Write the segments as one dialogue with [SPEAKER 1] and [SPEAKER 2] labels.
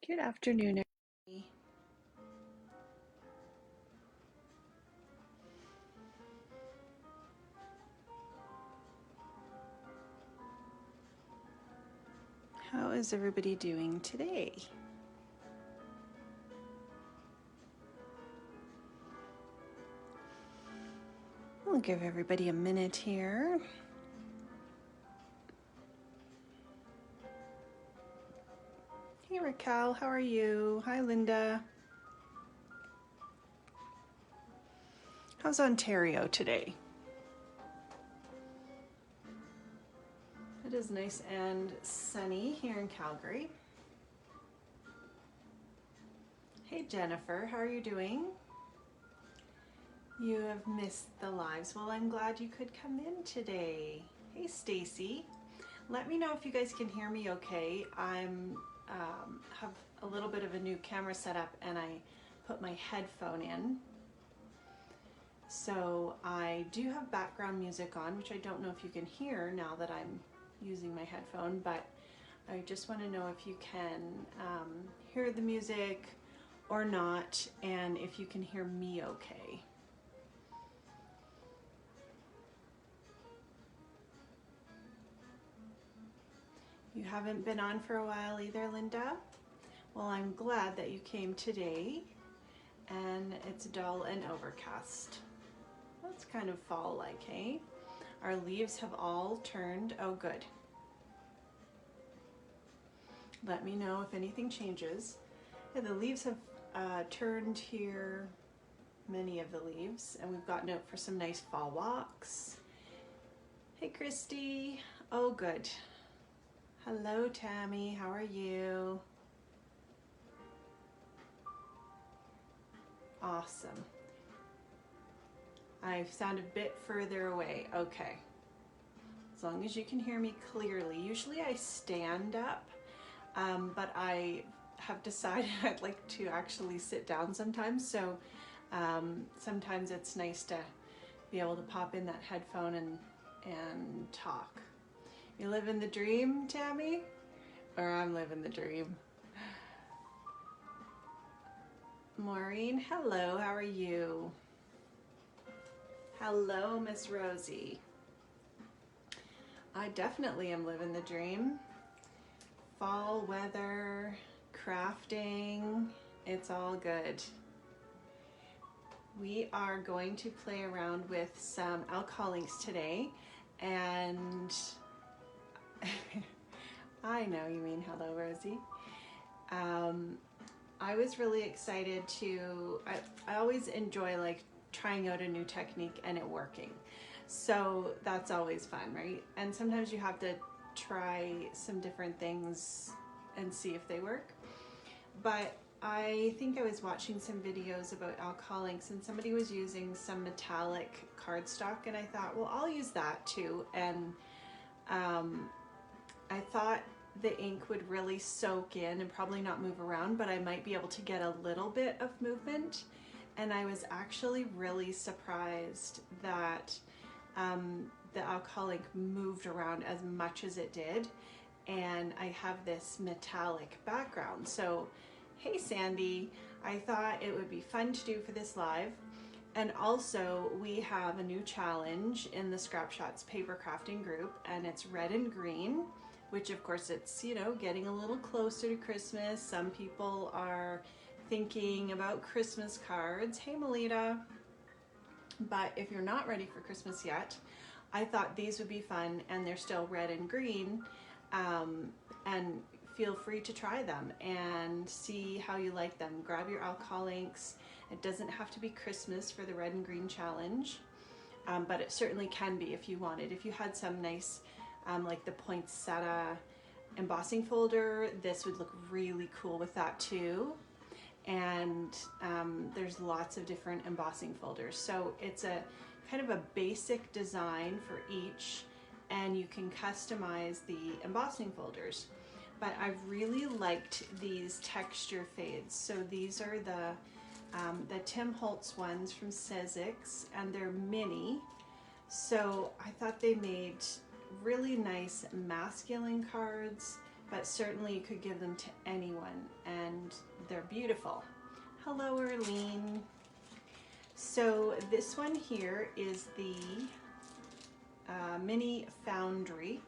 [SPEAKER 1] Good afternoon, everybody. How is everybody doing today? I'll give everybody a minute here. Hey Raquel, how are you? Hi Linda. How's Ontario today? It is nice and sunny here in Calgary. Hey Jennifer, how are you doing? You have missed the lives. Well, I'm glad you could come in today. Hey Stacy, let me know if you guys can hear me okay. I'm have a little bit of a new camera setup and I put my headphone in. So I do have background music on, which I don't know if you can hear now that I'm using my headphone, but I just want to know if you can hear the music or not, and if you can hear me okay. You haven't been on for a while either, Linda? Well, I'm glad that you came today, and it's dull and overcast. That's kind of fall-like, hey? Our leaves have all turned. Oh, good. Let me know if anything changes. Yeah, the leaves have turned here, many of the leaves, and we've gotten out for some nice fall walks. Hey, Christy. Oh, good. Hello, Tammy. How are you? Awesome. I sound a bit further away. Okay. As long as you can hear me clearly. Usually I stand up, but I have decided I'd like to actually sit down sometimes. So sometimes it's nice to be able to pop in that headphone and talk. You living the dream, Tammy? Or I'm living the dream. Maureen, hello, how are you? Hello, Miss Rosie. I definitely am living the dream. Fall weather, crafting, it's all good. We are going to play around with some alcohol inks today, and I know you mean hello, Rosie. I was really excited to, I always enjoy like trying out a new technique and it working. So that's always fun, right? And sometimes you have to try some different things and see if they work. But I think I was watching some videos about alcohol inks and somebody was using some metallic cardstock, and I thought, well, I'll use that too. And I thought the ink would really soak in and probably not move around, but I might be able to get a little bit of movement. And I was actually really surprised that the alcohol ink moved around as much as it did. And I have this metallic background. So, hey Sandy, I thought it would be fun to do for this live. And also we have a new challenge in the Scrap Shotz Papercrafting Group, and it's red and green, which of course it's, you know, getting a little closer to Christmas. Some people are thinking about Christmas cards. Hey Melita. But if you're not ready for Christmas yet, I thought these would be fun, and they're still red and green. And feel free to try them and see how you like them. Grab your alcohol inks. It doesn't have to be Christmas for the red and green challenge, but it certainly can be if you wanted. If you had some nice, like the poinsettia embossing folder, this would look really cool with that too. And there's lots of different embossing folders. So it's a kind of a basic design for each, and you can customize the embossing folders. But I've really liked these texture fades. So these are the Tim Holtz ones from Sizzix, and they're mini. So I thought they made really nice masculine cards but certainly you could give them to anyone, and they're beautiful. Hello, Arlene. So this one here is the Mini Foundry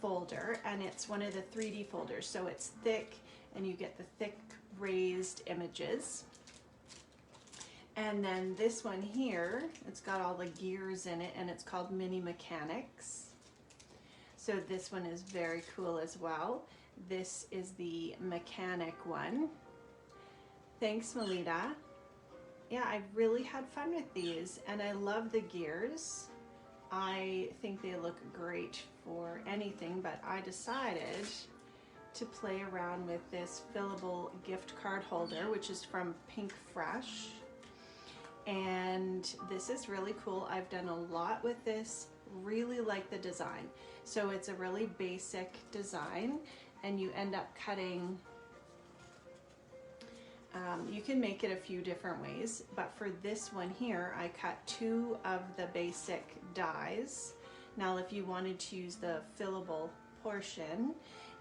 [SPEAKER 1] folder, and it's one of the 3D folders, so it's thick and you get the thick raised images. And then this one here, it's got all the gears in it, and it's called Mini Mechanics. So this one is very cool as well. This is the mechanic one. Thanks, Melita. Yeah, I really had fun with these, and I love the gears. I think they look great for anything, but I decided to play around with this fillable gift card holder, which is from Pinkfresh. And this is really cool. I've done a lot with this, really like the design. So it's a really basic design, and you end up cutting, you can make it a few different ways, but for this one here, I cut 2 of the basic dies. Now, if you wanted to use the fillable portion,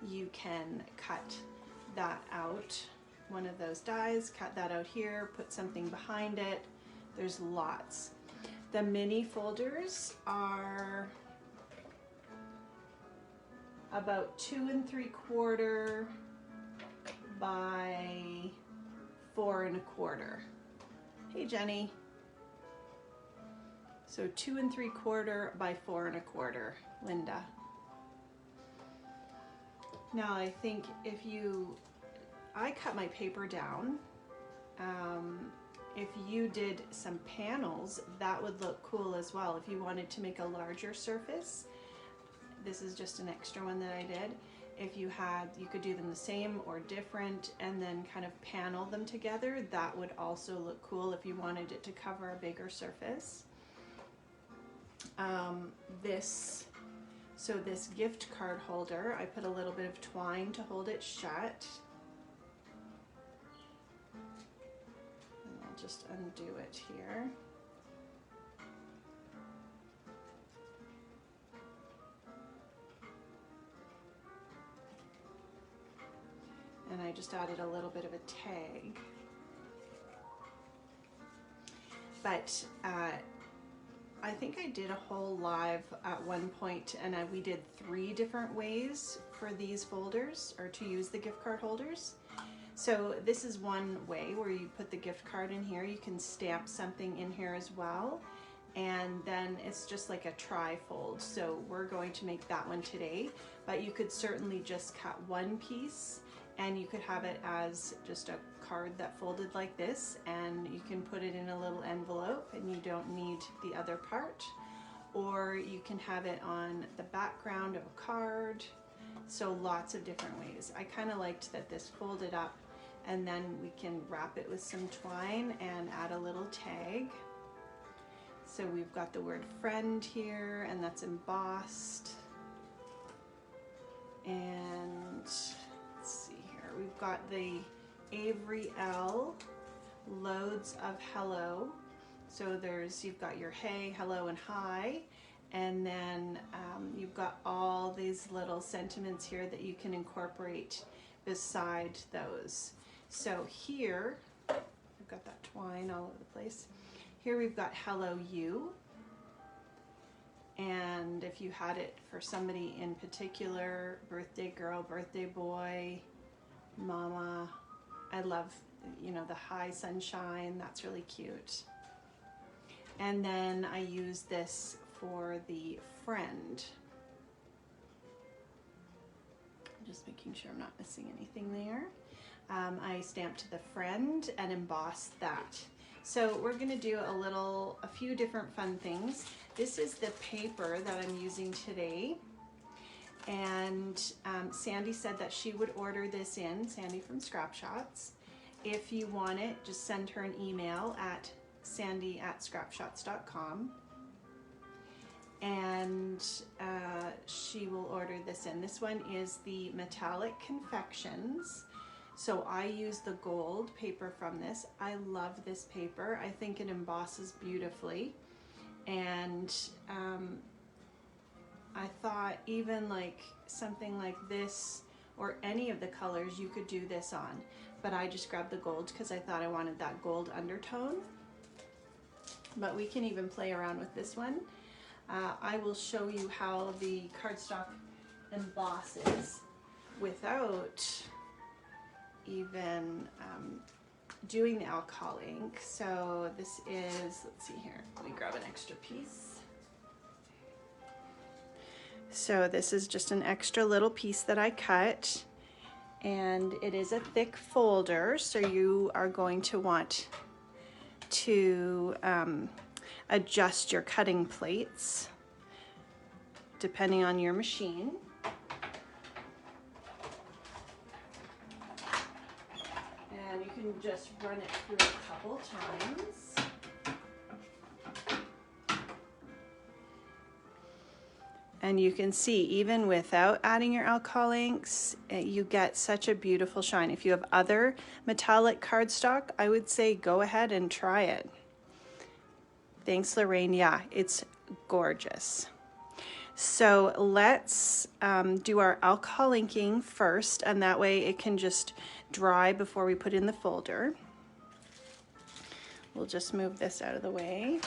[SPEAKER 1] you can cut that out, one of those dies, cut that out here, put something behind it. There's lots. The mini folders are about 2 3/4 by 4 1/4. Hey, Jenny. So 2 3/4 by 4 1/4, Linda. Now I think I cut my paper down. If you did some panels, that would look cool as well. If you wanted to make a larger surface, this is just an extra one that I did. If you could do them the same or different and then kind of panel them together. That would also look cool if you wanted it to cover a bigger surface. This gift card holder, I put a little bit of twine to hold it shut. And I'll just undo it here. And I just added a little bit of a tag. But I think I did a whole live at one point, and we did 3 different ways for these folders, or to use the gift card holders. So this is one way where you put the gift card in here. You can stamp something in here as well. And then it's just like a tri-fold. So we're going to make that one today, but you could certainly just cut one piece, and you could have it as just a card that folded like this, and you can put it in a little envelope and you don't need the other part, or you can have it on the background of a card. So lots of different ways. I kind of liked that this folded up, and then we can wrap it with some twine and add a little tag. So we've got the word friend here, and that's embossed. And let's see here, we've got the Avery Elle loads of hello. So you've got your hey, hello, and hi, and then you've got all these little sentiments here that you can incorporate beside those. So here, I've got that twine all over the place. Here we've got hello you, and if you had it for somebody in particular, birthday girl, birthday boy, mama, I love, the high sunshine, that's really cute. And then I use this for the friend. Just making sure I'm not missing anything there. I stamped the friend and embossed that. So we're gonna do a few different fun things. This is the paper that I'm using today. And Sandy said that she would order this in, Sandy from Scrap Shotz. If you want it, just send her an email at sandy@scrapshotz.com, and she will order this in. This one is the Metallic Confections. So I use the gold paper from this. I love this paper. I think it embosses beautifully, and I I thought even like something like this or any of the colors you could do this on, but I just grabbed the gold because I thought I wanted that gold undertone. But we can even play around with this one. I will show you how the cardstock embosses without even doing the alcohol ink. So this is, let's see here, let me grab an extra piece. So this is just an extra little piece that I cut, and it is a thick folder, so you are going to want to adjust your cutting plates depending on your machine. And you can just run it through a couple times. And you can see, even without adding your alcohol inks, you get such a beautiful shine. If you have other metallic cardstock, I would say go ahead and try it. Thanks, Lorraine. Yeah, it's gorgeous. So let's do our alcohol inking first, and that way it can just dry before we put in the folder. We'll just move this out of the way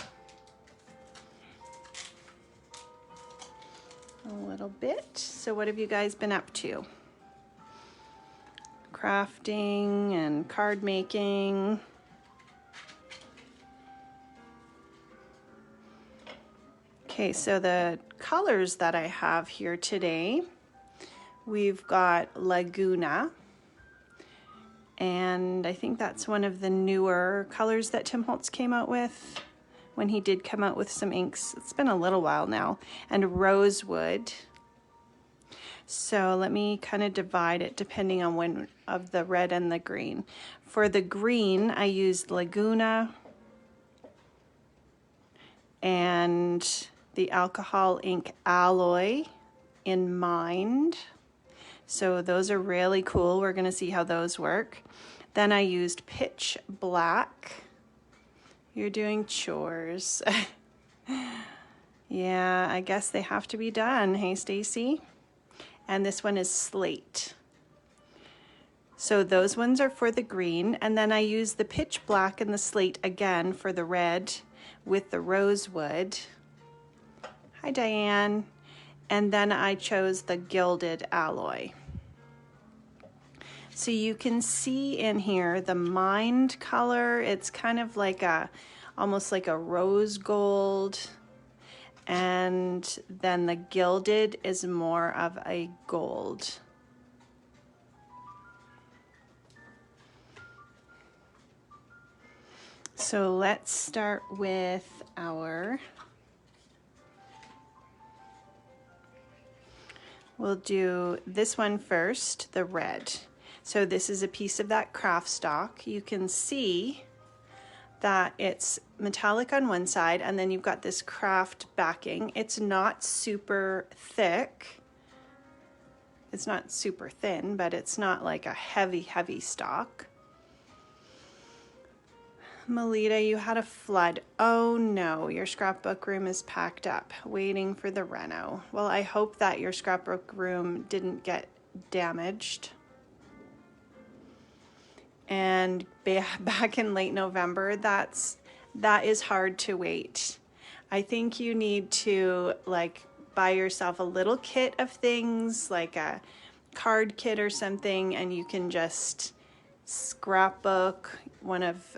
[SPEAKER 1] a little bit. So what have you guys been up to? Crafting and card making. Okay, so the colors that I have here today, we've got Laguna, and I think that's one of the newer colors that Tim Holtz came out with when he did come out with some inks. It's been a little while now. And Rosewood. So let me kind of divide it depending on when of the red and the green. For the green, I used Laguna and the alcohol ink alloy in Mind. So those are really cool. We're gonna see how those work. Then I used pitch black. You're doing chores. Yeah, I guess they have to be done. Hey, Stacy? And this one is slate. So those ones are for the green. And then I use the pitch black and the slate again for the red with the rosewood. Hi, Diane. And then I chose the gilded alloy. So you can see in here the Mind color. It's kind of like almost like a rose gold. And then the gilded is more of a gold. So let's start with we'll do this one first, the red. So this is a piece of that craft stock. You can see that it's metallic on one side, and then you've got this craft backing. It's not super thick. It's not super thin, but it's not like a heavy, heavy stock. Melita, you had a flood. Oh no, your scrapbook room is packed up, waiting for the reno. Well, I hope that your scrapbook room didn't get damaged. And back in late November, that is hard to wait. I think you need to like buy yourself a little kit of things, like a card kit or something, and you can just scrapbook. One of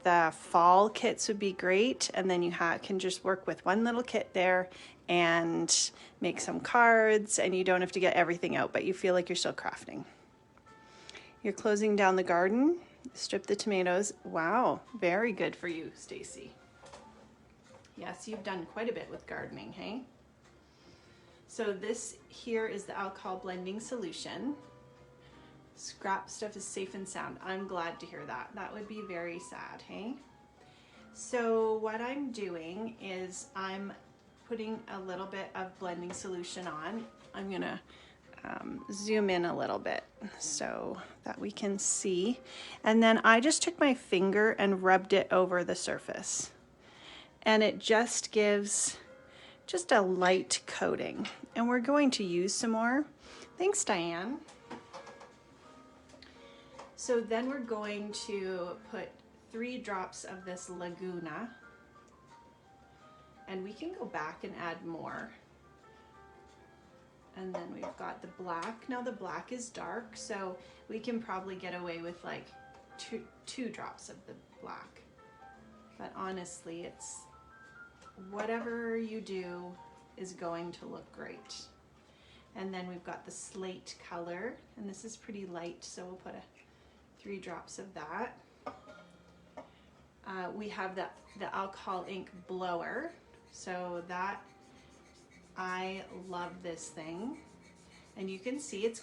[SPEAKER 1] the fall kits would be great, and then you can just work with one little kit there and make some cards, and you don't have to get everything out, but you feel like you're still crafting. You're closing down the garden, strip the tomatoes. Wow, very good for you, Stacy. Yes, you've done quite a bit with gardening, hey? So this here is the alcohol blending solution. Scrap stuff is safe and sound. I'm glad to hear that. That would be very sad, hey? So what I'm doing is I'm putting a little bit of blending solution on. I'm gonna zoom in a little bit so that we can see. And then I just took my finger and rubbed it over the surface. And it just gives just a light coating. And we're going to use some more. Thanks, Diane. So then we're going to put 3 drops of this Laguna, and we can go back and add more. And then we've got the black. Now the black is dark, so we can probably get away with like two drops of the black. But honestly, it's whatever you do is going to look great. And then we've got the slate color, and this is pretty light, so we'll put 3 drops of that. We have the alcohol ink blower, so that, I love this thing. And you can see it's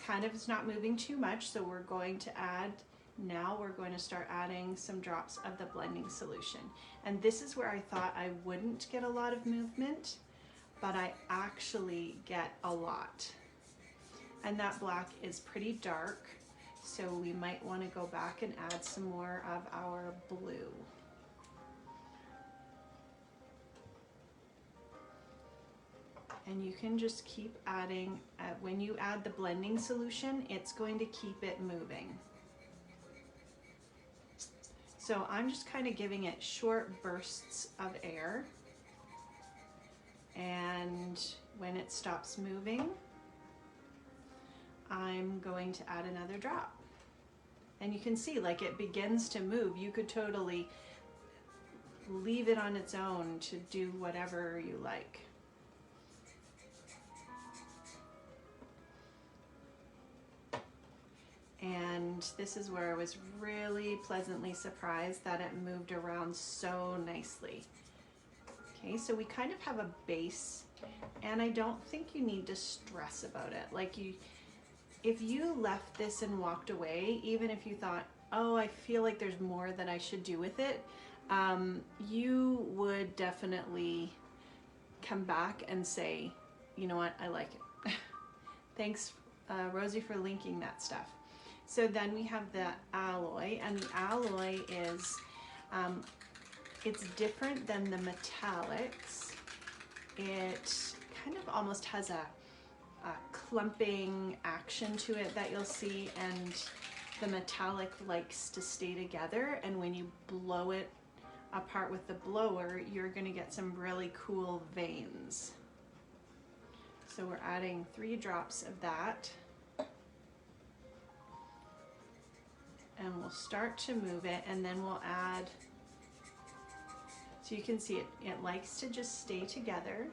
[SPEAKER 1] not moving too much, so we're going to add, now we're going to start adding some drops of the blending solution. And this is where I thought I wouldn't get a lot of movement, but I actually get a lot. And that black is pretty dark, so we might want to go back and add some more of our blue. And you can just keep adding, when you add the blending solution, it's going to keep it moving. So I'm just kind of giving it short bursts of air. And when it stops moving, I'm going to add another drop. And you can see, like, it begins to move. You could totally leave it on its own to do whatever you like. And this is where I was really pleasantly surprised that it moved around so nicely. Okay, so we kind of have a base, and I don't think you need to stress about it. Like, if you left this and walked away, even if you thought, oh, I feel like there's more that I should do with it, you would definitely come back and say, you know what, I like it. Thanks, Rosie, for linking that stuff. So then we have the alloy, and the alloy is, it's different than the metallics. It kind of almost has a clumping action to it that you'll see, and the metallic likes to stay together, and when you blow it apart with the blower, you're going to get some really cool veins. So we're adding 3 drops of that. And we'll start to move it, and then we'll add, so you can see it likes to just stay together.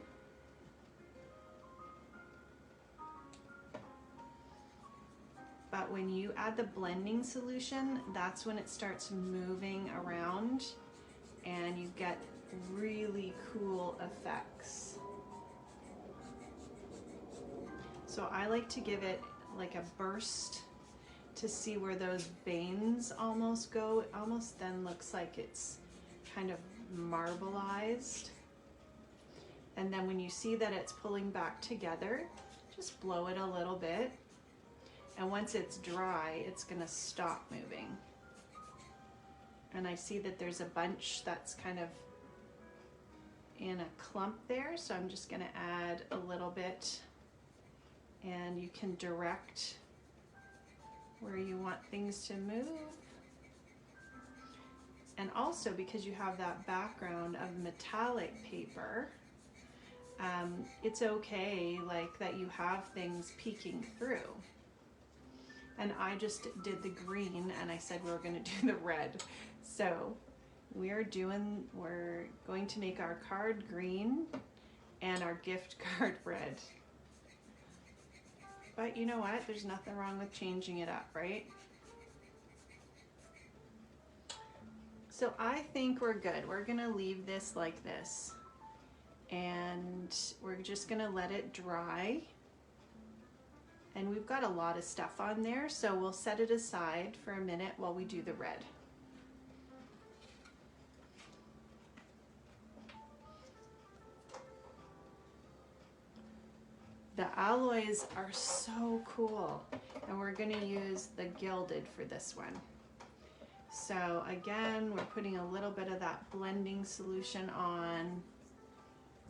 [SPEAKER 1] But when you add the blending solution, that's when it starts moving around and you get really cool effects. So I like to give it like a burst to see where those veins almost go. It almost then looks like it's kind of marbleized. And then when you see that it's pulling back together, just blow it a little bit. And once it's dry, it's gonna stop moving. And I see that there's a bunch that's kind of in a clump there, so I'm just gonna add a little bit, and you can direct where you want things to move. And also, because you have that background of metallic paper, it's okay like that you have things peeking through. And I just did the green, and I said we were going to do the red. So we're going to make our card green and our gift card red. But you know what? There's nothing wrong with changing it up, right? So I think we're good. We're gonna leave this like this, and we're just gonna let it dry. And we've got a lot of stuff on there, so we'll set it aside for a minute while we do the red. The alloys are so cool, and we're going to use the gilded for this one. So again, we're putting a little bit of that blending solution on,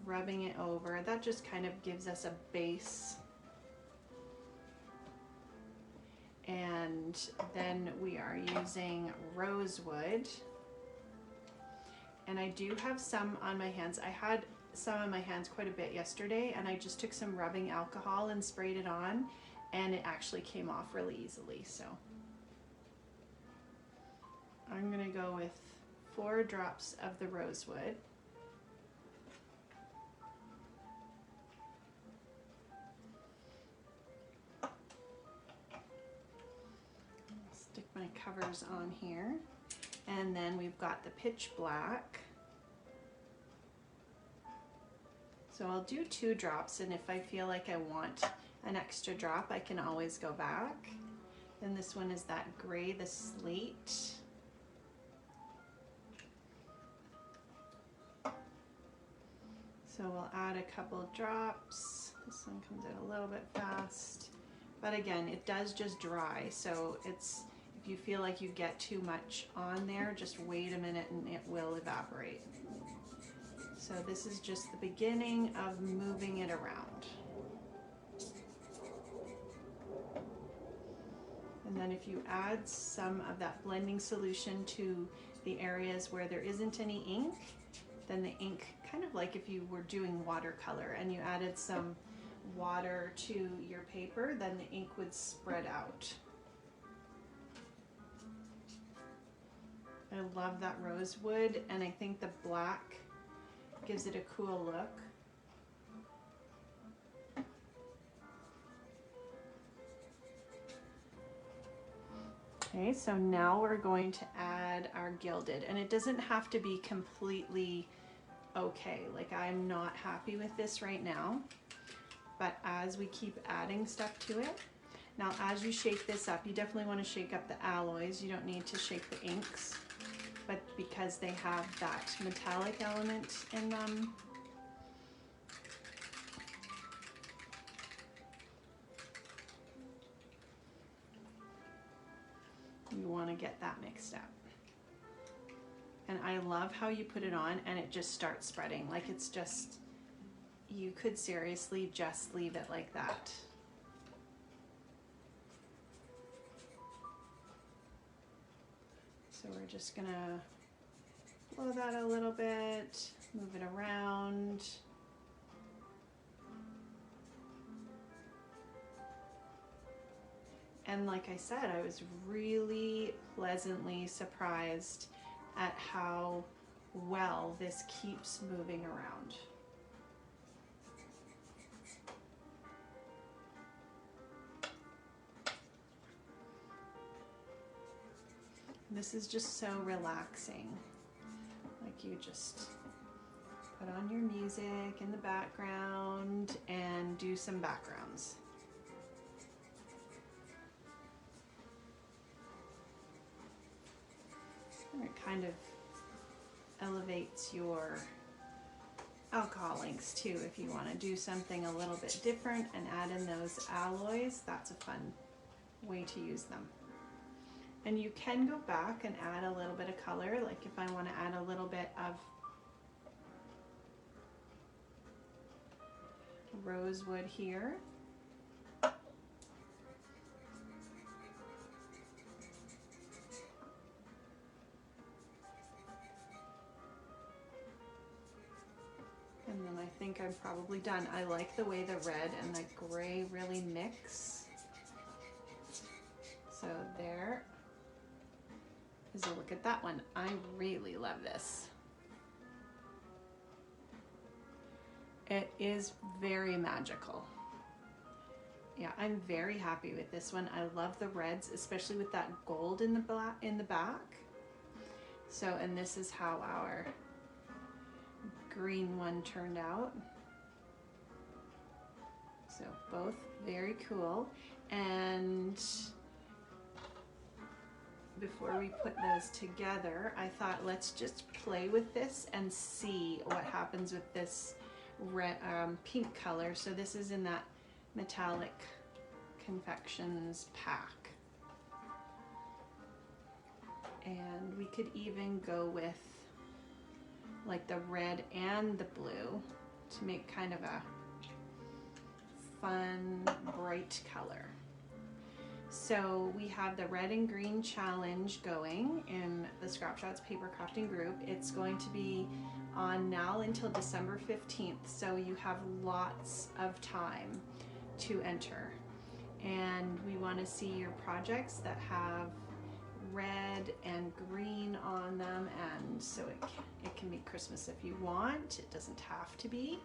[SPEAKER 1] rubbing it over. That just kind of gives us a base. And then we are using rosewood. And I do have some on my hands. I had some on my hands quite a bit yesterday, and I just took some rubbing alcohol and sprayed it on, and it actually came off really easily. So I'm gonna go with 4 drops of the rosewood. Stick my covers on here. And then we've got the pitch black. So I'll do 2 drops, and if I feel like I want an extra drop, I can always go back. Then this one is that gray, the slate. So we'll add a couple drops. This one comes out a little bit fast. But again, it does just dry, so it's, if you feel like you get too much on there, just wait a minute and it will evaporate. So this is just the beginning of moving it around. And then if you add some of that blending solution to the areas where there isn't any ink, then the ink, kind of like if you were doing watercolor and you added some water to your paper, then the ink would spread out. I love that rosewood, and I think the black gives it a cool look. Okay, so now we're going to add our gilded, and it doesn't have to be completely okay. Like, I'm not happy with this right now, but as we keep adding stuff to it, now as you shake this up, you definitely want to shake up the alloys. You don't need to shake the inks, but because they have that metallic element in them, you want to get that mixed up. And I love how you put it on and it just starts spreading. Like, it's just, you could seriously just leave it like that. So we're just gonna blow that a little bit, move it around. And like I said, I was really pleasantly surprised at how well this keeps moving around. This is just so relaxing. Like, you just put on your music in the background and do some backgrounds. And it kind of elevates your alcohol inks too. If you want to do something a little bit different and add in those alloys, that's a fun way to use them. And you can go back and add a little bit of color, like if I want to add a little bit of rosewood here. And then I think I'm probably done. I like the way the red and the gray really mix. So there is a look at that one. I really love this. It is very magical. Yeah, I'm very happy with this one. I love the reds, especially with that gold in the back. So, and this is how our green one turned out. So both very cool. And before we put those together, I thought let's just play with this and see what happens with this red, pink color. So this is in that Metallic Confections pack. And we could even go with like the red and the blue. to make kind of a fun, bright color. So we have the red and green challenge going in the Scrap Shotz Papercrafting Group. It's going to be on now until December 15th, so you have lots of time to enter. And we want to see your projects that have red and green on them, and so it can be Christmas if you want. It doesn't have to be.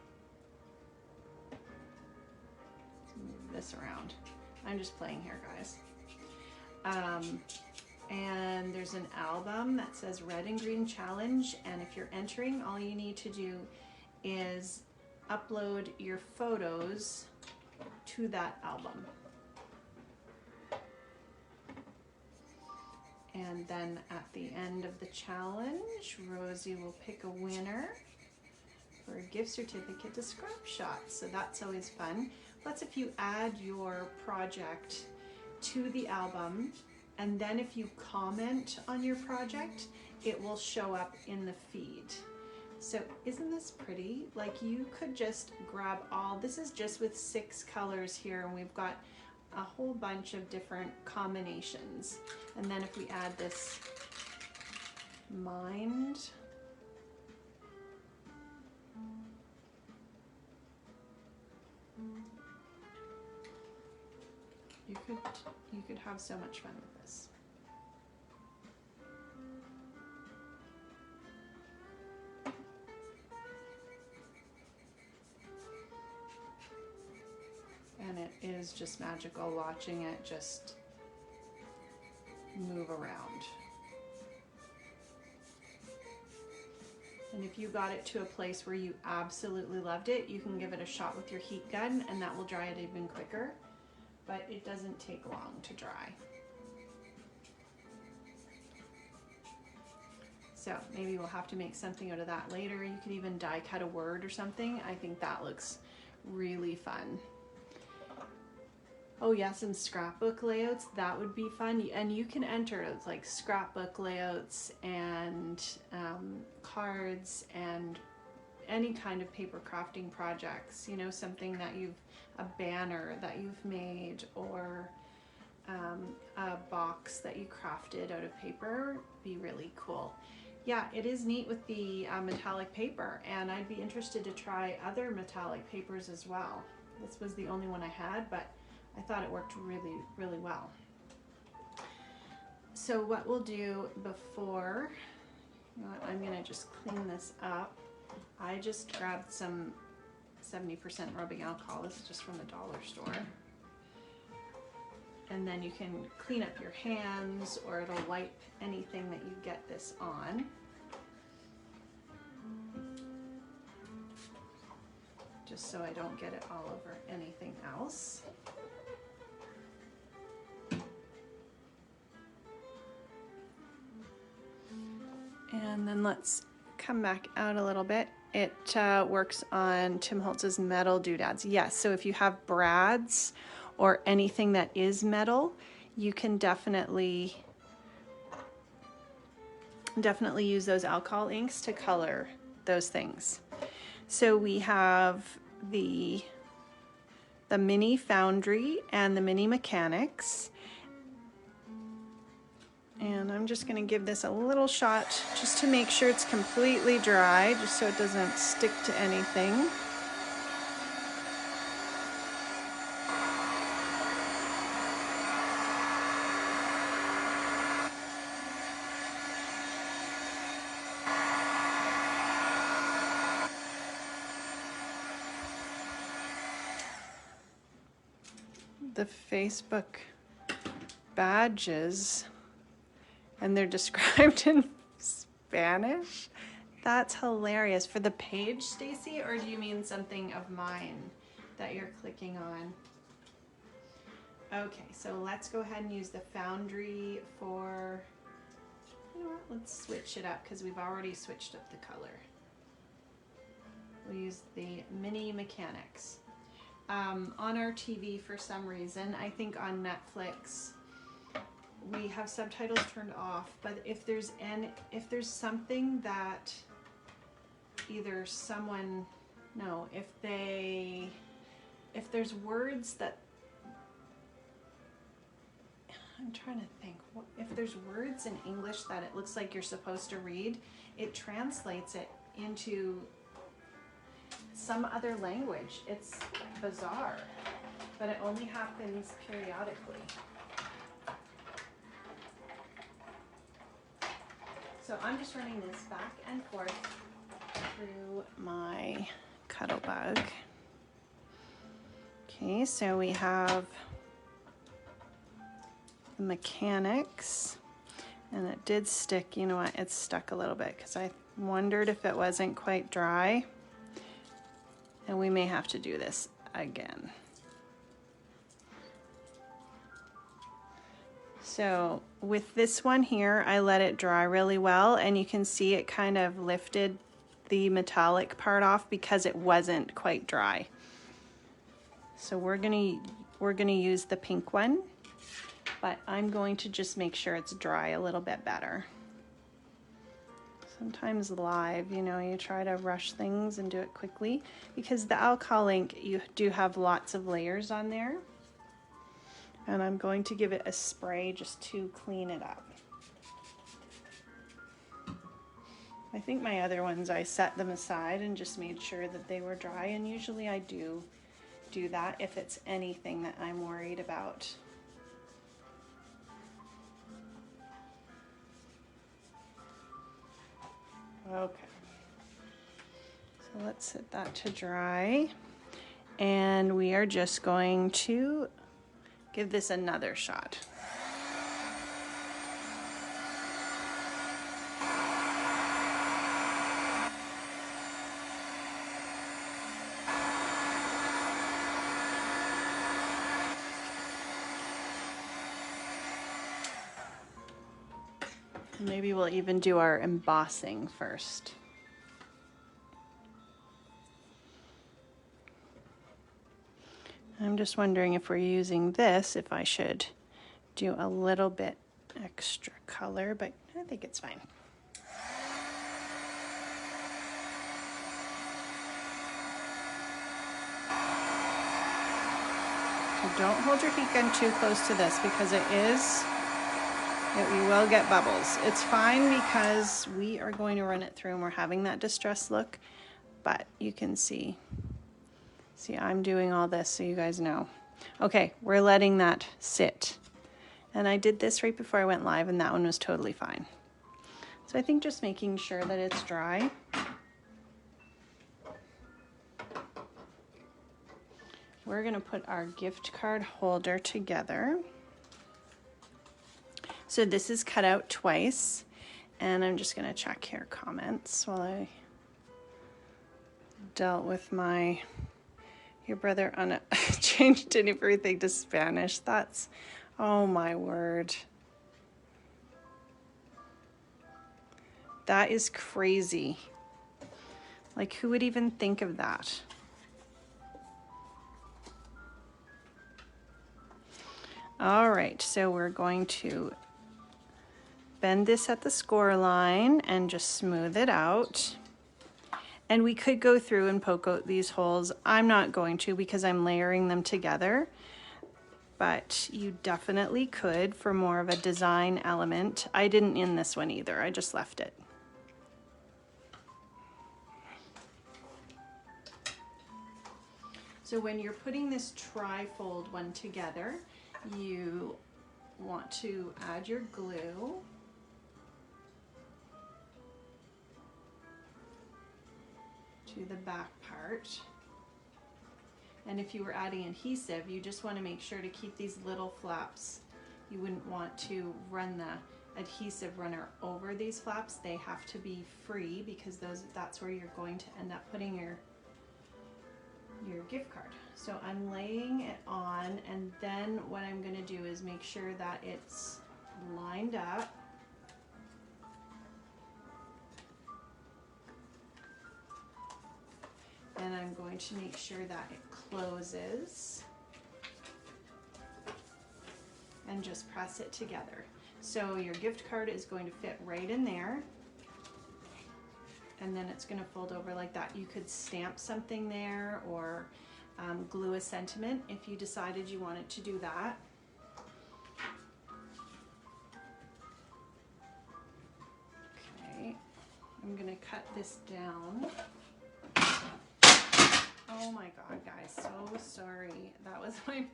[SPEAKER 1] Let's move this around. I'm just playing here, guys. And there's an album that says Red and Green Challenge, and if you're entering, all you need to do is upload your photos to that album. And then at the end of the challenge, Rosie will pick a winner for a gift certificate to Scrap Shotz. So that's always fun. Plus, if you add your project to the album, and then if you comment on your project, it will show up in the feed. So isn't this pretty? Like, you could just grab all, this is just with 6 colors here, and we've got a whole bunch of different combinations. And then if we add this mind, you could have so much fun with this. And it is just magical watching it just move around. And if you got it to a place where you absolutely loved it, you can give it a shot with your heat gun, and that will dry it even quicker, but it doesn't take long to dry. So maybe we'll have to make something out of that later. You could even die cut a word or something. I think that looks really fun. Oh yeah, some scrapbook layouts, that would be fun. And you can enter like scrapbook layouts and cards and any kind of paper crafting projects, you know, something that a banner that you've made, or a box that you crafted out of paper, be really cool. Yeah, it is neat with the metallic paper, and I'd be interested to try other metallic papers as well. This was the only one I had, but I thought it worked really, really well. So what we'll do before, you know what, I'm gonna just clean this up. I just grabbed some 70% rubbing alcohol. This is just from the dollar store. And then you can clean up your hands, or it'll wipe anything that you get this on. Just so I don't get it all over anything else. And then let's come back out a little bit. It works on Tim Holtz's metal doodads. Yes, so if you have brads or anything that is metal, you can definitely use those alcohol inks to color those things. So we have the mini foundry and the mini mechanics. And I'm just gonna give this a little shot just to make sure it's completely dry, just so it doesn't stick to anything. The Facebook badges, and they're described in Spanish. That's hilarious. For the page, Stacy, or do you mean something of mine that you're clicking on? Okay, so let's go ahead and use the foundry for, you know what, let's switch it up because we've already switched up the color. We'll use the mini mechanics. On our TV, for some reason, I think on Netflix, we have subtitles turned off, but if there's something that either someone no, if there's words that, I'm trying to think, if there's words in English that it looks like you're supposed to read, it translates it into some other language. It's bizarre, but it only happens periodically. So I'm just running this back and forth through my Cuddle Bug. Okay, so we have the mechanics, and it did stick. You know what, it's stuck a little bit because I wondered if it wasn't quite dry, and we may have to do this again. So with this one here, I let it dry really well, and you can see it kind of lifted the metallic part off because it wasn't quite dry. So we're gonna use the pink one, but I'm going to just make sure it's dry a little bit better. Sometimes live, you know, you try to rush things and do it quickly because the alcohol ink, you do have lots of layers on there. And I'm going to give it a spray just to clean it up. I think my other ones, I set them aside and just made sure that they were dry, and usually I do that if it's anything that I'm worried about. Okay, so let's set that to dry, and we are just going to give this another shot. Maybe we'll even do our embossing first. I'm just wondering if we're using this, if I should do a little bit extra color, but I think it's fine. So don't hold your heat gun too close to this because we will get bubbles. It's fine because we are going to run it through and we're having that distressed look, but you can see I'm doing all this so you guys know. Okay, we're letting that sit. And I did this right before I went live, and that one was totally fine. So I think just making sure that it's dry. We're gonna put our gift card holder together. So this is cut out twice, and I'm just gonna check here comments while I dealt with your brother on a changed everything to Spanish. That's, oh my word. That is crazy. Like, who would even think of that? All right, so we're going to bend this at the score line and just smooth it out. And we could go through and poke out these holes. I'm not going to because I'm layering them together, but you definitely could for more of a design element. I didn't in this one either, I just left it. So when you're putting this tri-fold one together, you want to add your glue. To the back part. And if you were adding adhesive, you just want to make sure to keep these little flaps. You wouldn't want to run the adhesive runner over these flaps. They have to be free because that's where you're going to end up putting your gift card. So I'm laying it on, and then what I'm going to do is make sure that it's lined up. And I'm going to make sure that it closes and just press it together. So your gift card is going to fit right in there. and then it's going to fold over like that. You could stamp something there or glue a sentiment if you decided you wanted to do that. Okay, I'm going to cut this down. Oh my God, guys, so sorry. That was my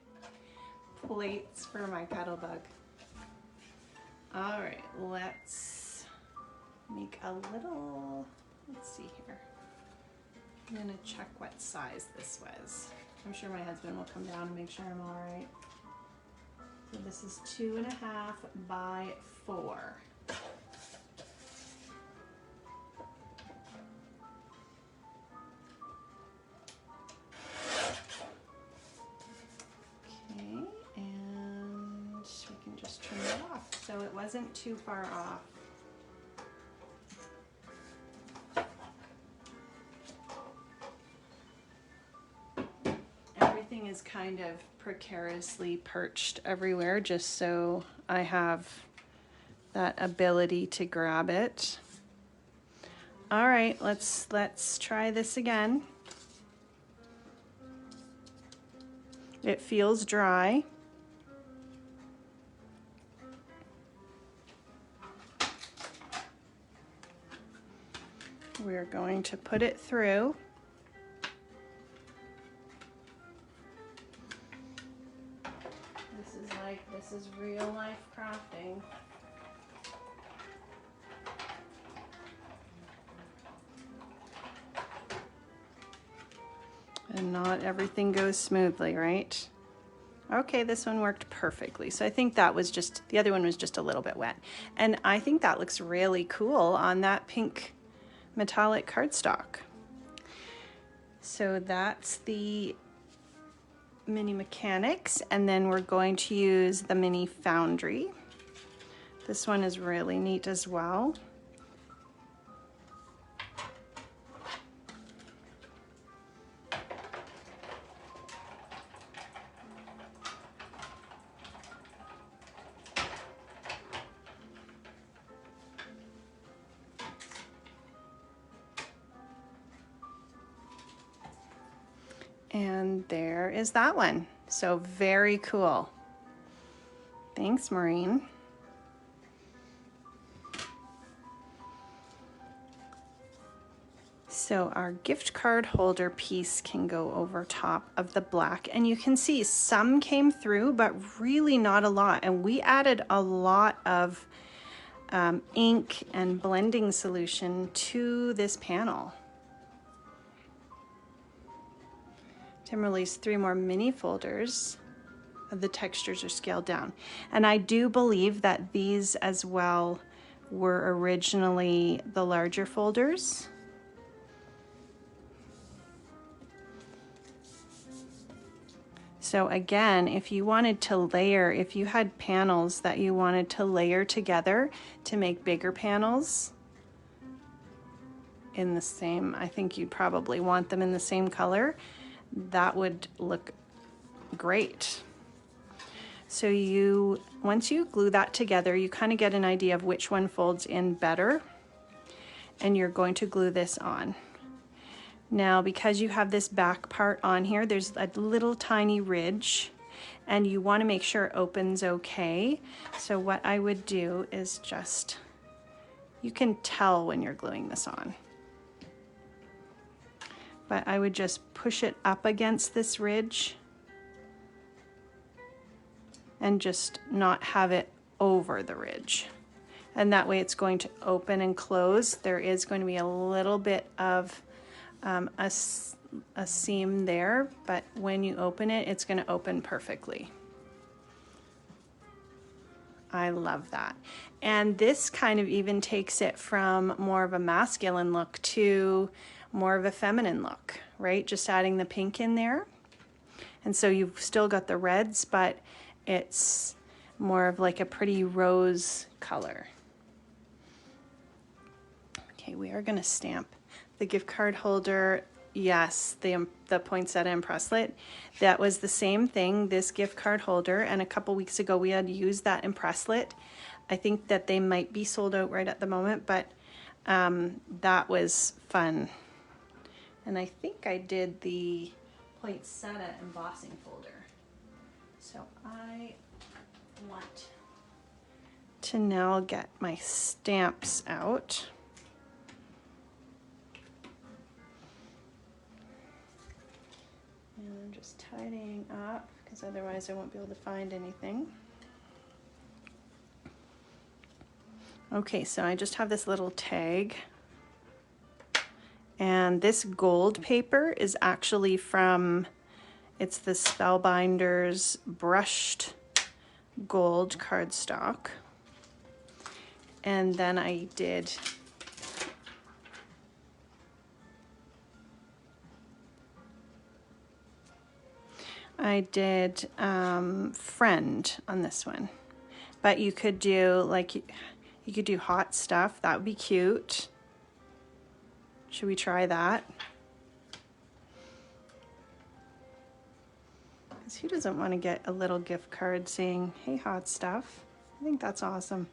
[SPEAKER 1] plates for my petal bug. All right, let's make a little, let's see here. I'm gonna check what size this was. I'm sure my husband will come down and make sure I'm all right. So this is 2.5 by 4. Okay, and we can just trim it off. So it wasn't too far off. Everything is kind of precariously perched everywhere just so I have that ability to grab it. All right, let's try this again. It feels dry. We're going to put it through. This is real life crafting. And not everything goes smoothly, right? Okay, this one worked perfectly. So I think that was just, the other one was just a little bit wet. And I think that looks really cool on that pink metallic cardstock. So that's the Mini Mechanics, and then we're going to use the Mini Foundry. This one is really neat as well. And there is that one. So very cool. Thanks, Maureen. So our gift card holder piece can go over top of the black, and you can see some came through, but really not a lot. And we added a lot of ink and blending solution to this panel. Tim released 3 more mini folders. The textures are scaled down. And I do believe that these as well were originally the larger folders. So again, if you wanted to layer, if you had panels that you wanted to layer together to make bigger panels in the same, I think you'd probably want them in the same color. That would look great. So once you glue that together, you kind of get an idea of which one folds in better, and you're going to glue this on. Now, because you have this back part on here, there's a little tiny ridge, and you want to make sure it opens okay. So what I would do is just, you can tell when you're gluing this on. But I would just push it up against this ridge and just not have it over the ridge. And that way it's going to open and close. There is going to be a little bit of a seam there, but when you open it, it's going to open perfectly. I love that. And this kind of even takes it from more of a masculine look to more of a feminine look, right? Just adding the pink in there. And so you've still got the reds, but it's more of like a pretty rose color. Okay, we are going to stamp the gift card holder. Yes, the poinsettia and impresslet. That was the same thing, this gift card holder, and a couple weeks ago we had used that impresslet. I think that they might be sold out right at the moment, but that was fun. And I think I did the poinsettia embossing folder. So I want to now get my stamps out. And I'm just tidying up because otherwise I won't be able to find anything. Okay, so I just have this little tag. And this gold paper is actually from, it's the Spellbinders brushed gold cardstock. And then I did friend on this one. But you could do like, you could do hot stuff. That would be cute. Should we try that? Because who doesn't want to get a little gift card saying, hey, hot stuff? I think that's awesome.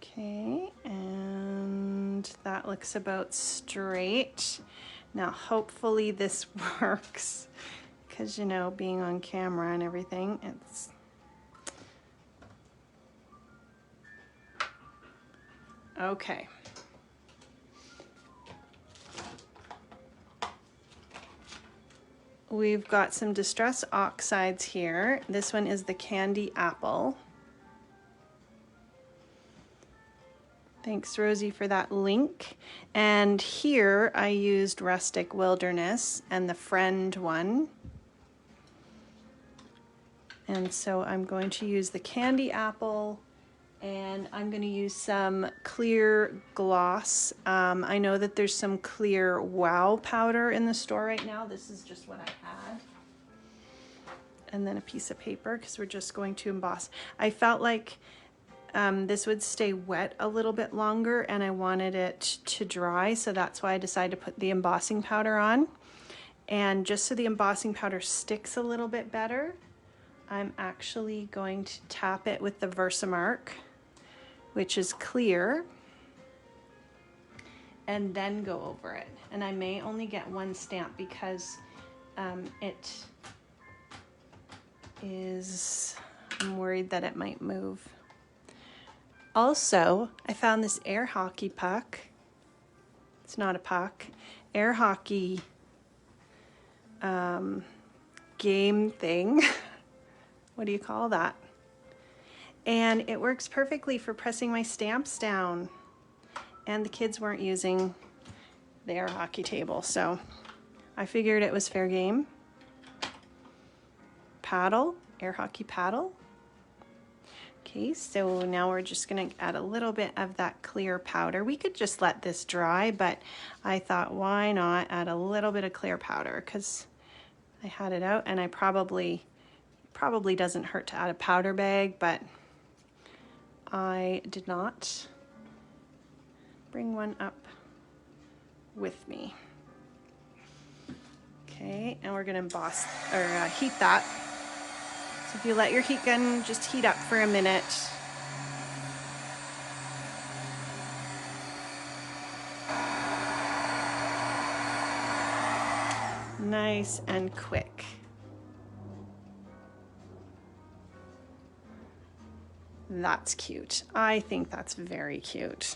[SPEAKER 1] Okay, and that looks about straight. Now, hopefully this works, because, you know, being on camera and everything, it's... Okay. We've got some Distress Oxides here. This one is the Candy Apple. Thanks, Rosie, for that link. And here I used Rustic Wilderness and the Friend one. And so I'm going to use the Candy Apple, and I'm going to use some clear gloss. I know that there's some clear Wow powder in the store right now. This is just what I had. And then a piece of paper, because we're just going to emboss. I felt like this would stay wet a little bit longer, and I wanted it to dry, so that's why I decided to put the embossing powder on. And just so the embossing powder sticks a little bit better, I'm actually going to tap it with the Versamark, which is clear, and then go over it. And I may only get one stamp because it is, I'm worried that it might move. Also, I found this air hockey puck. It's not a puck. Air hockey game thing. What do you call that? And it works perfectly for pressing my stamps down. And the kids weren't using the air hockey table, so I figured it was fair game. Paddle, air hockey paddle. Okay, so now we're just gonna add a little bit of that clear powder. We could just let this dry, but I thought, why not add a little bit of clear powder, because I had it out, and I probably doesn't hurt to add a powder bag, but I did not bring one up with me. Okay, and we're gonna emboss, or heat that. So if you let your heat gun just heat up for a minute. Nice and quick. That's cute. I think that's very cute.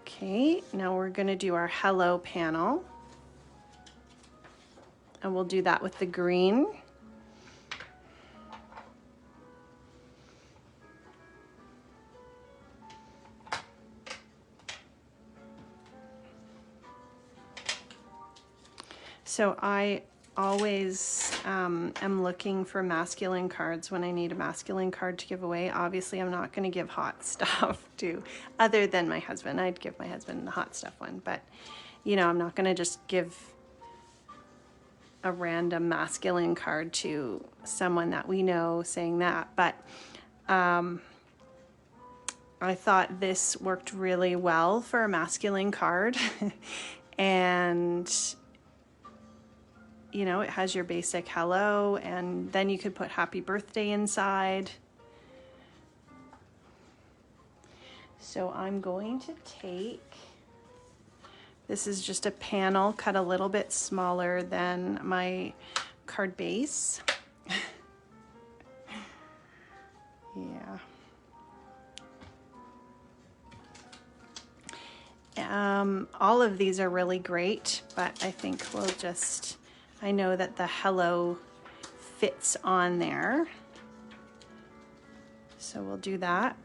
[SPEAKER 1] Okay, now we're gonna do our hello panel. And we'll do that with the green. So I always am looking for masculine cards when I need a masculine card to give away. Obviously, I'm not going to give hot stuff to, other than my husband. I'd give my husband the hot stuff one, but you know, I'm not going to just give a random masculine card to someone that we know saying that. But I thought this worked really well for a masculine card. And you know, it has your basic hello, and then you could put happy birthday inside. So I'm going to take, this is just a panel cut a little bit smaller than my card base. Yeah. All of these are really great, but I think we'll just, I know that the hello fits on there. So we'll do that.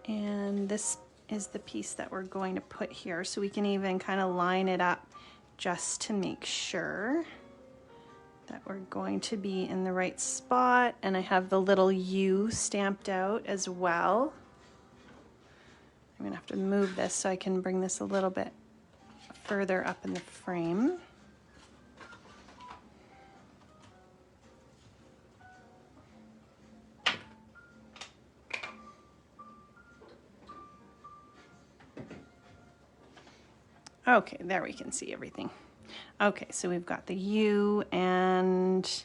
[SPEAKER 1] And this is the piece that we're going to put here, so we can even kind of line it up just to make sure that we're going to be in the right spot. And I have the little U stamped out as well. I'm gonna have to move this so I can bring this a little bit further up in the frame. Okay, there we can see everything. Okay, so we've got the U, and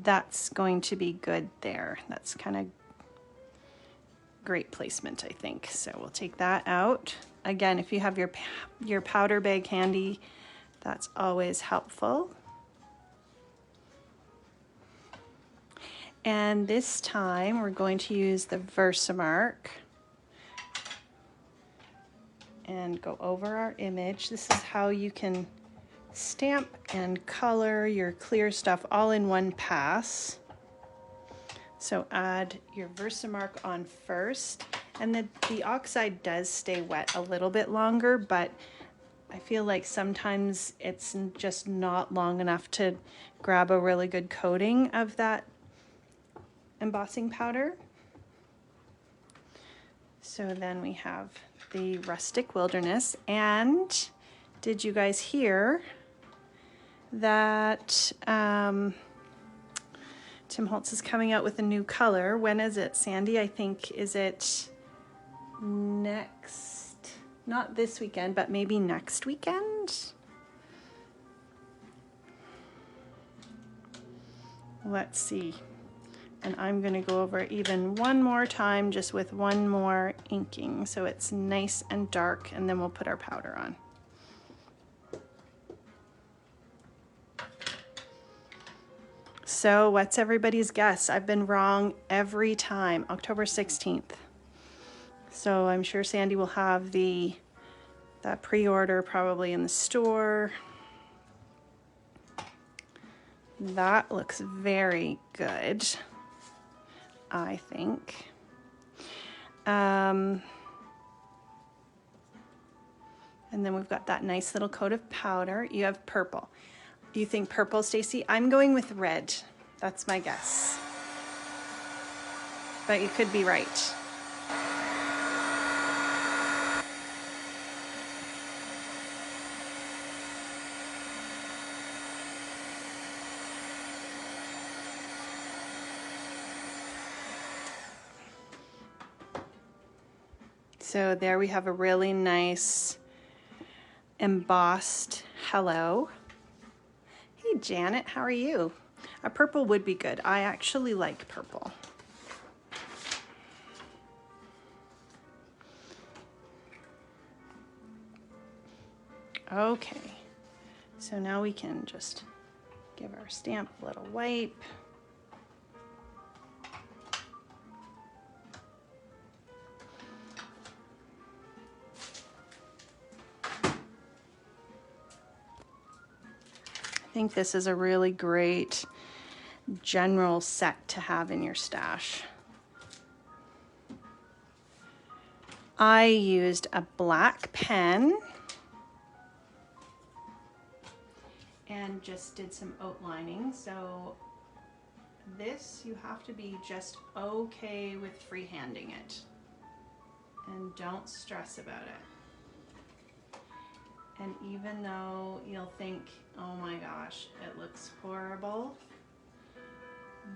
[SPEAKER 1] that's going to be good there. That's kind of great placement, I think. So we'll take that out. Again, if you have your powder bag handy, that's always helpful. And this time we're going to use the Versamark and go over our image. This is how you can stamp and color your clear stuff all in one pass. So add your Versamark on first, and the oxide does stay wet a little bit longer, but I feel like sometimes it's just not long enough to grab a really good coating of that embossing powder. So then we have the Rustic Wilderness, and did you guys hear that Tim Holtz is coming out with a new color? When is it, Sandy? I think, is it next, not this weekend, but maybe next weekend? Let's see. And I'm gonna go over it even one more time, just with one more inking, so it's nice and dark, and then we'll put our powder on. So what's everybody's guess? I've been wrong every time. October 16th. So I'm sure Sandy will have that pre-order probably in the store. That looks very good, I think. And then we've got that nice little coat of powder. You have purple. You think purple, Stacy? I'm going with red. That's my guess. But you could be right. So there we have a really nice embossed hello. Hey Janet, how are you? A purple would be good. I actually like purple. Okay, so now we can just give our stamp a little wipe. I think this is a really great general set to have in your stash. I used a black pen and just did some outlining. So this, you have to be just okay with freehanding it, and don't stress about it. And even though you'll think, oh my gosh, it looks horrible,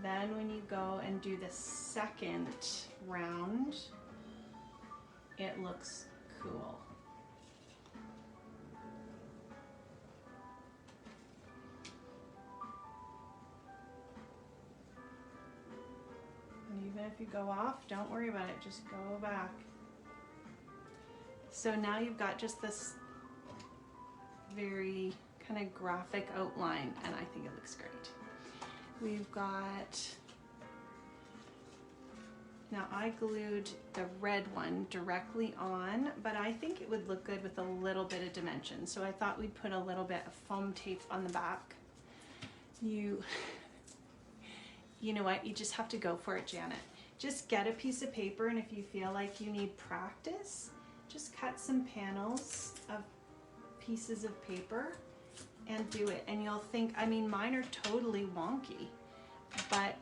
[SPEAKER 1] then when you go and do the second round, it looks cool. And even if if you go off, don't worry about it, just go back. So now you've got just this very kind of graphic outline, and I think it looks great. We've got, now I glued the red one directly on, but I think it would look good with a little bit of dimension. So I thought we'd put a little bit of foam tape on the back. You know what, you just have to go for it, Janet. Just get a piece of paper, and if you feel like you need practice, just cut some panels of pieces of paper and do it. And you'll think, I mean, mine are totally wonky, but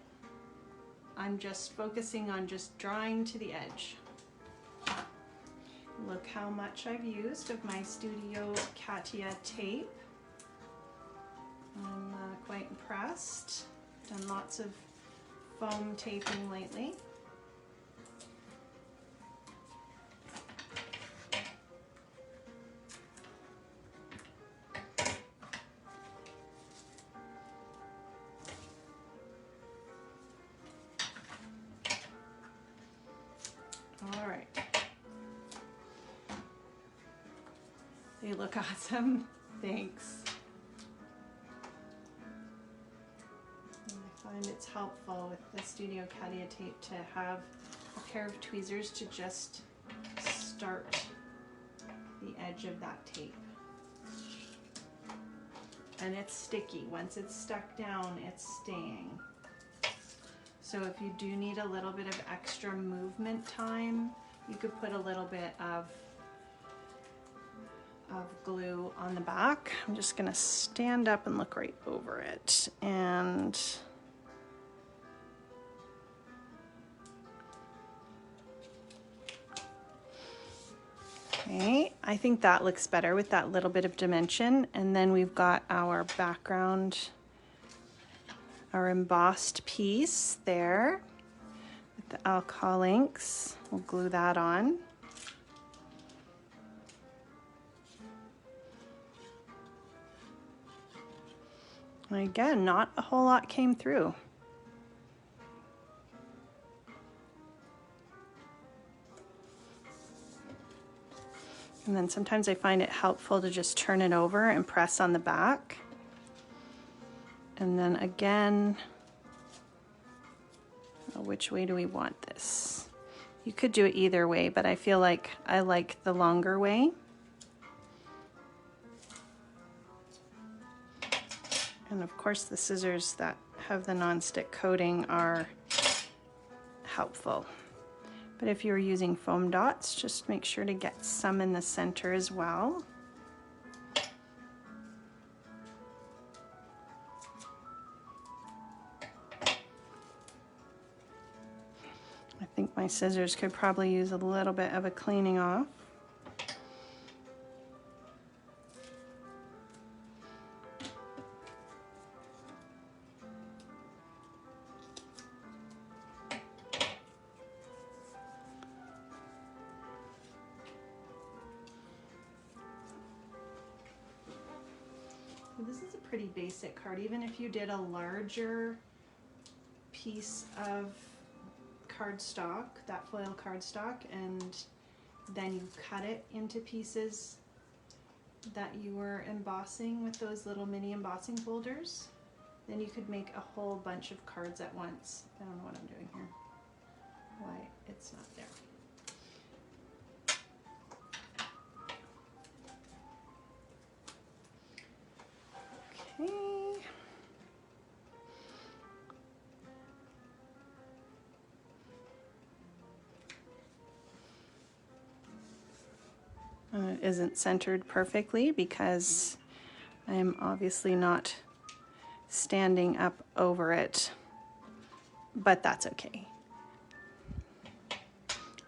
[SPEAKER 1] I'm just focusing on just drawing to the edge. Look how much I've used of my Studio Katia tape. I'm quite impressed. Done lots of foam taping lately. All right. They look awesome. Thanks. I find it's helpful with the Studio Katia tape to have a pair of tweezers to just start the edge of that tape. And it's sticky. Once it's stuck down, it's staying. So if you do need a little bit of extra movement time, you could put a little bit of glue on the back. I'm just gonna stand up and look right over it. And okay, I think that looks better with that little bit of dimension. And then we've got our background, our embossed piece there with the alcohol inks. We'll glue that on. And again, not a whole lot came through. And then sometimes I find it helpful to just turn it over and press on the back. And then again, which way do we want this? You could do it either way, but I feel like I like the longer way. And of course the scissors that have the non-stick coating are helpful. But if you're using foam dots, just make sure to get some in the center as well. I think my scissors could probably use a little bit of a cleaning off. This is a pretty basic card. Even if you did a larger piece of cardstock, that foil cardstock, and then you cut it into pieces that you were embossing with those little mini embossing folders, then you could make a whole bunch of cards at once. I don't know what I'm doing here. Why it's not there. It isn't centered perfectly because I'm obviously not standing up over it, but that's okay.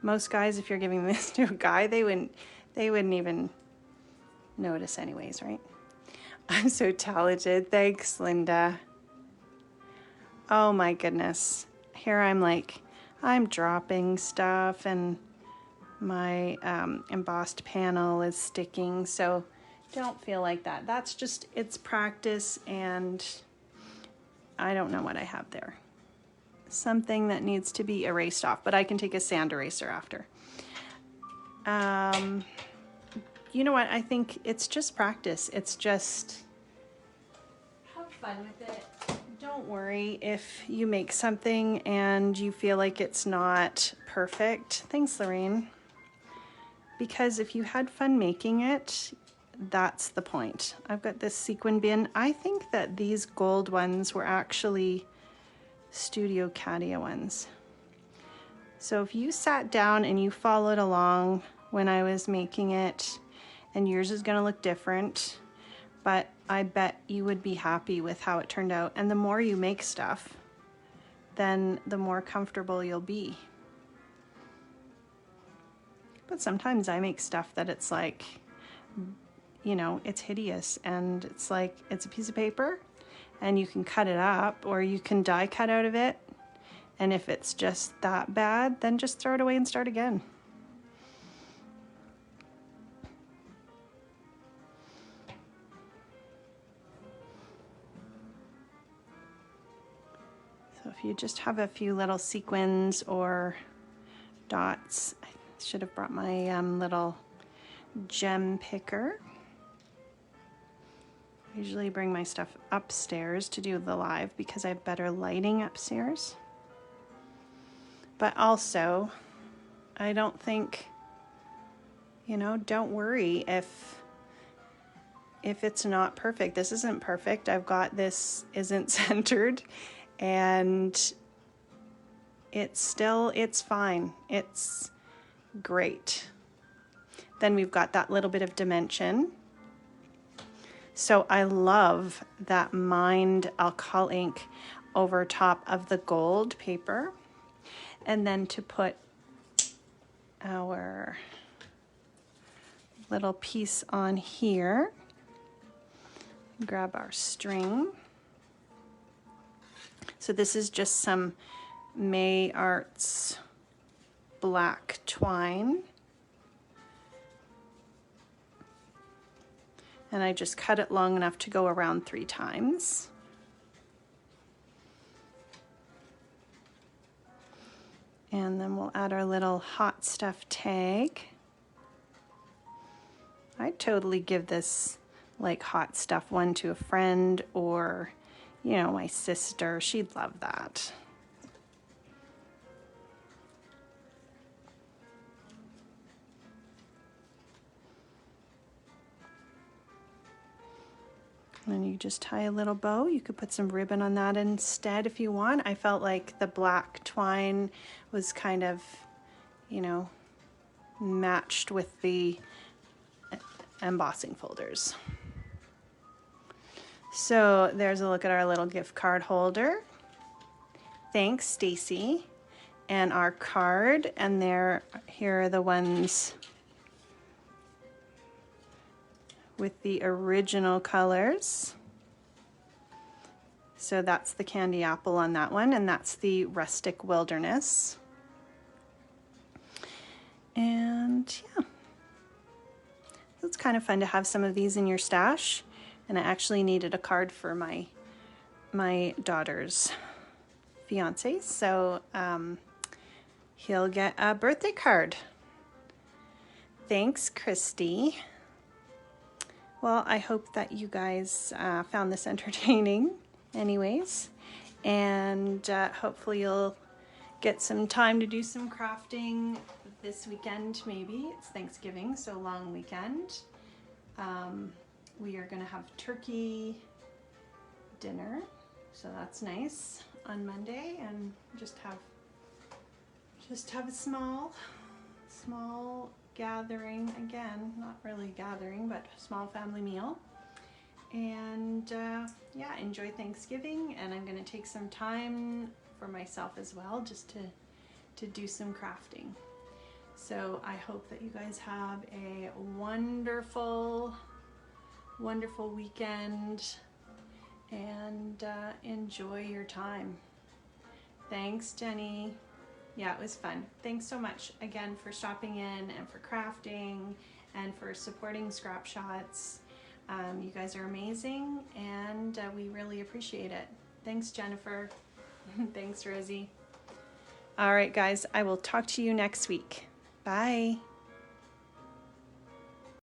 [SPEAKER 1] Most guys, if you're giving this to a guy, they wouldn't even notice anyways, right? I'm so talented. Thanks, Linda. Oh my goodness. Here I'm dropping stuff and my embossed panel is sticking, so don't feel like that. That's just, it's practice, and I don't know what I have there. something that needs to be erased off, but I can take a sand eraser after. You know what? I think it's just practice. It's just have fun with it. Don't worry if you make something and you feel like it's not perfect. Thanks, Lorraine. Because if you had fun making it, that's the point. I've got this sequin bin. I think that these gold ones were actually Studio Cadia ones. So if you sat down and you followed along when I was making it, and yours is going to look different, but I bet you would be happy with how it turned out. And the more you make stuff, then the more comfortable you'll be. But sometimes I make stuff that it's like, you know, it's hideous, and it's like, it's a piece of paper and you can cut it up, or you can die cut out of it. And if it's just that bad, then just throw it away and start again. So if you just have a few little sequins or dots, I should have brought my little gem picker. I usually bring my stuff upstairs to do the live because I have better lighting upstairs. But also, I don't think, you know, don't worry if it's not perfect. This isn't perfect. I've got this isn't centered, and it's fine. It's great. Then we've got that little bit of dimension. So I love that mined alcohol ink over top of the gold paper. And then to put our little piece on here, grab our string. So this is just some May Arts black twine. And I just cut it long enough to go around 3 times. And then we'll add our little hot stuff tag. I'd totally give this like hot stuff one to a friend, or, you know, my sister. She'd love that. And then you just tie a little bow. You could put some ribbon on that instead if you want. I felt like the black twine was kind of, you know, matched with the embossing folders. So there's a look at our little gift card holder. Thanks, Stacy. And our card, and here are the ones with the original colors. So that's the candy apple on that one, and that's the rustic wilderness. And yeah, it's kind of fun to have some of these in your stash. And I actually needed a card for my daughter's fiance, so he'll get a birthday card. Thanks, Christy. Well, I hope that you guys found this entertaining anyways, and hopefully you'll get some time to do some crafting this weekend. Maybe it's Thanksgiving, so long weekend. We are gonna have turkey dinner, so that's nice on Monday, and just have a small gathering, again, not really gathering, but small family meal. And yeah, enjoy Thanksgiving, and I'm going to take some time for myself as well, just to do some crafting. So I hope that you guys have a wonderful weekend, and enjoy your time. Thanks, Jenny. Yeah, it was fun. Thanks so much again for stopping in and for crafting and for supporting Scrap Shotz. You guys are amazing, and we really appreciate it. Thanks, Jennifer. Thanks, Rosie. All right, guys, I will talk to you next week. Bye.